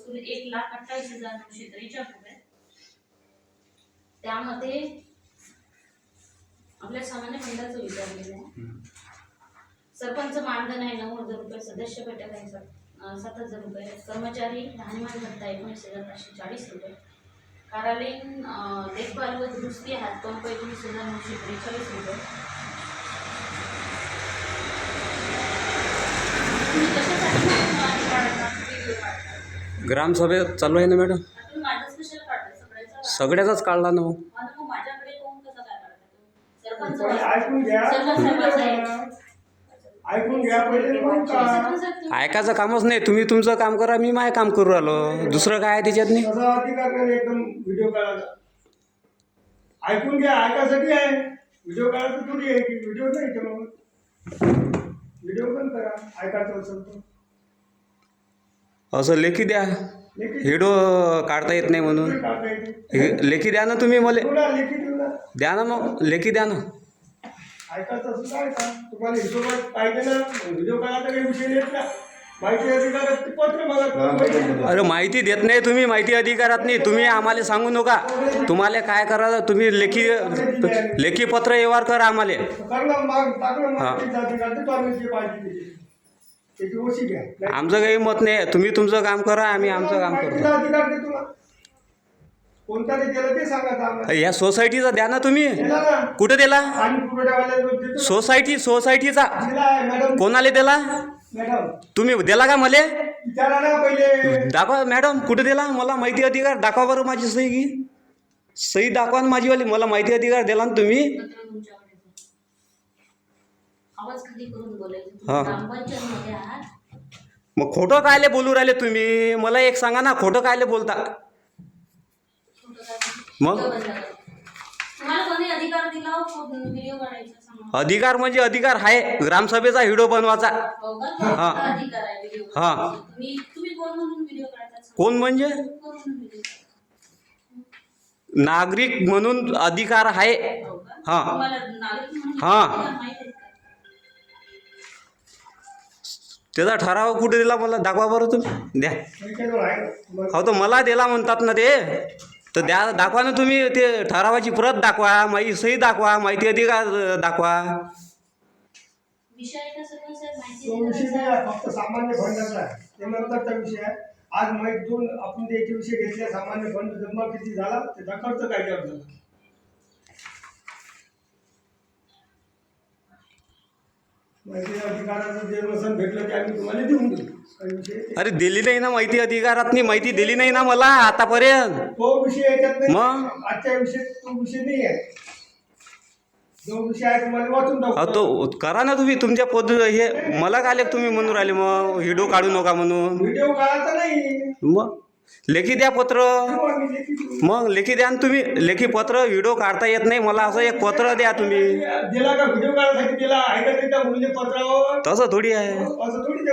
वस्तू 1,28,943 त्यामध्ये आपल्या सामान्य फंडाचं विचारलेलं आहे. सरपंच मानधन आहे 9,000 रुपये, सदस्य बैठक आहे 7,000 रुपये, कर्मचारी राहणीमान भत्ता 19,540 रुपये, कार्यालयीन देखभाल व दुरुस्ती हातपंप 19,943 रुपये. ग्रामसभेत चालू आहे ना मॅडम. सगळ्याचाच काढला ना मग. ऐकायचं कामच नाही. तुम्ही तुमचं काम करा, मी माझं काम करू राहिलो. दुसरं काय आहे त्याच्यात नाही. एकदम व्हिडिओ काढायचा ऐकून घ्या, ऐकायसाठी आहे. व्हिडिओ काढायचं थोडी आहे की व्हिडिओ नाही तर मग व्हिडिओ पण करा ऐकायचं असेल तर. असं लेखी द्या, व्हिडिओ काढता येत नाही म्हणून. लेखी द्या ना तुम्ही मला. द्या ना मग, लेखी द्या ना. ऐकायचं असं काय का तुम्हाला हिशोब पाहिजे ना. व्हिडिओ काढायचा काही विषय नाही ना. माहिती अधिकारात पत्र बघा. अरे माहिती देत नाही तुम्ही, माहिती अधिकारात नाही. तुम्ही आम्हाला सांगू नका तुम्हाला काय करा. तुम्ही लेखी पत्र व्यवहार करा आम्हाला. आमचं काही मत नाही. तुम्ही तुमचं काम करा, आम्ही आमचं काम करतो. कोणता केलं ते सांगा. या सोसायटीचा द्या ना तुम्ही. कुठे दिला? सोसायटीचा कोणाला दिला? तुम्ही दिला का मला? दाखवा मॅडम, कुठे दिला? मला माहिती अधिकार दाखवा बरं. माझी सही की सही दाखवा ना माझीवाली. मला माहिती अधिकार दिला ना तुम्ही. मग खोटं कायले बोलू राहिले तुम्ही? मला एक सांगा ना, खोटं कायले बोलता? मग अधिकार म्हणजे अधिकार आहे ग्रामसभेचा व्हिडिओ बनवायचा. हां कोण म्हणजे? नागरिक म्हणून अधिकार आहे. हां हां त्याचा ठराव कुठे दिला मला दाखवा बरं तुम्ही. द्या. हो तर मला दिला म्हणतात ना ते, तर द्या. दाखवा ना तुम्ही. ते ठरावाची प्रत दाखवा, माहिती सही दाखवा, माहिती अधिकार दाखवा. फक्त सामान्य फंडाचा आहे ते नंतरचा विषय आहे. आज माहिती दोन आपण त्याचे विषय घेतले. सामान्य फंड जमा किती झाला, त्याचा खर्च काय झाला. माहिती अधिकाराचं जे वसन भेटलं ते आम्ही तुम्हाला देऊन देऊ. अरे दिली नाही ना माहिती अधिकारात. नाही माहिती दिली नाही ना मला आतापर्यंत. तो विषय याच्यात नाही. मग आजच्या विषय तो विषय नाही आहे. जो विषय आहे तुम्हाला वाचून टाकू. तो करा ना तुम्ही तुमच्या हे. मला काय तुम्ही म्हणून राहिले मग व्हिडिओ काढू नका म्हणून. व्हिडिओ काढायचा नाही. मग लेखी द्या पत्र. मग लेखी द्या ना तुम्ही. लेखी पत्र. व्हिडिओ काढता येत नाही मला, असं एक पत्र द्या तुम्ही. दिला का व्हिडिओ काढायसाठी दिला आहे का त्याच्या मूल्य पत्रावर? तसं थोडी आहे. असं थोडी